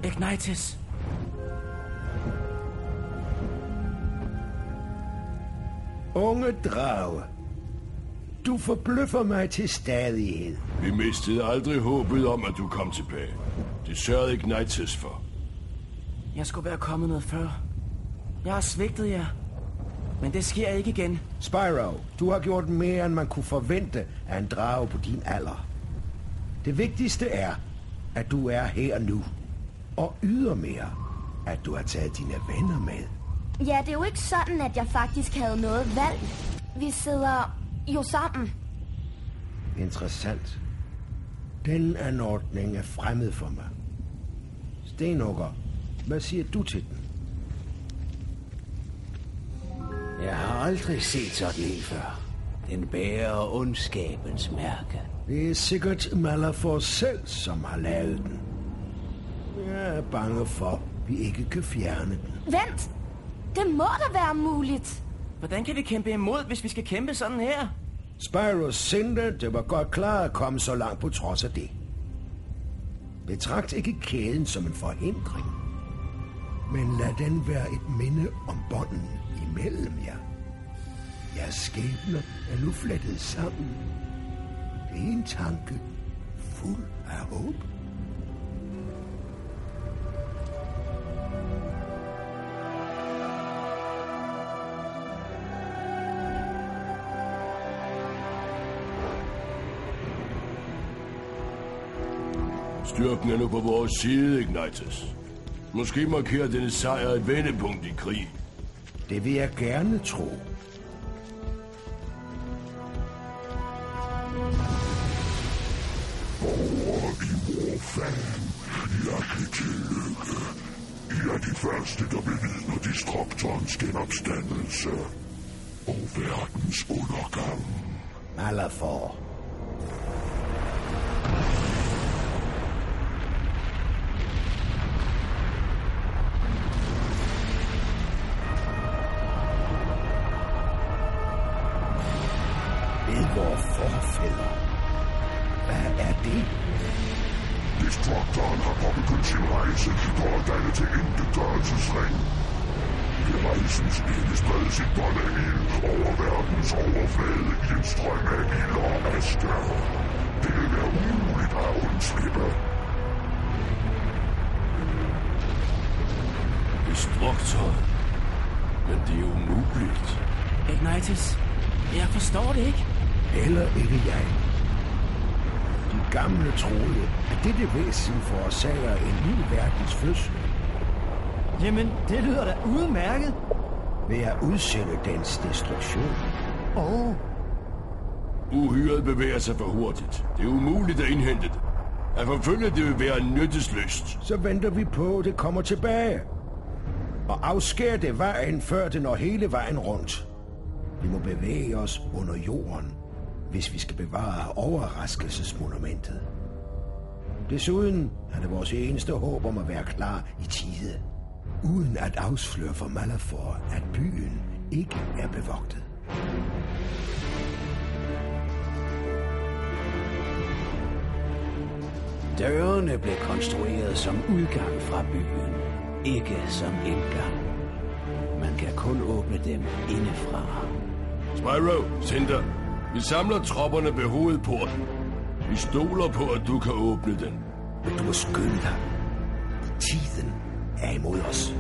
Ignitus. Unge drage. Du forbløffer mig til stadighed. Vi mistede aldrig håbet om, at du kom tilbage. Det sørgede Ignitus for. Jeg skulle være kommet noget før. Jeg har svigtet jer. Men det sker ikke igen. Spyro, du har gjort mere, end man kunne forvente af en drage på din alder. Det vigtigste er, at du er her nu. Og ydermere, at du har taget dine venner med. Ja, det er jo ikke sådan, at jeg faktisk havde noget valg. Vi sidder jo sammen. Interessant. Den anordning er fremmed for mig. Stenhugger, hvad siger du til den? Jeg har aldrig set sådan en før. Den bærer ondskabens mærke. Det er sikkert Malafort selv, som har lavet den. Jeg er bange for, vi ikke kan fjerne den. Vent! Det må da være muligt. Hvordan kan vi kæmpe imod, hvis vi skal kæmpe sådan her? Spyros sinte, det var godt klar at komme så langt på trods af det. Betragt ikke kæden som en forhindring, men lad den være et minde om bånden imellem jer. Jeres skæbner er nu flettet sammen. Det er en tanke fuld af håb. Styrken er nu på vores side, Ignitus. Måske markerer denne sejr et vendepunkt i krig. Det vil jeg gerne tro. Borgere i Morfan, hjertelig tillykke. I er de første, der bevidner Destructorens genopstandelse og verdens undergang. Malafort. Vore forfædre. Hvad er det? Destructoren har påbegyndt sin rejse for at danne til intetgørelsesring. Ved rejsens ikke sprede sit bånd af ild over verdens overflade i en strøm af ild og aske. Det vil være umuligt at undslippe. Destructoren. Men det er umuligt. Ignitus, jeg forstår det ikke. Heller ikke jeg. De gamle troede, at dette væsen forårsager en ny verdens fødsel. Jamen, det lyder da udmærket. Ved at udsætte dens destruktion. Uhyret bevæger sig for hurtigt. Det er umuligt at indhente det. At forfølge det vil være nyttesløst. Så venter vi på, at det kommer tilbage. Og afskære det vejen, før det når hele vejen rundt. Vi må bevæge os under jorden, hvis vi skal bevare overraskelsesmonumentet. Desuden er det vores eneste håb om at være klar i tide, uden at afsløre for Malafort, at byen ikke er bevogtet. Dørene blev konstrueret som udgang fra byen, ikke som indgang. Man kan kun åbne dem indefra. Spyro, Cinder, vi samler tropperne ved hovedporten. Vi stoler på, at du kan åbne den. Men du må skynde dig. Tiden er imod os.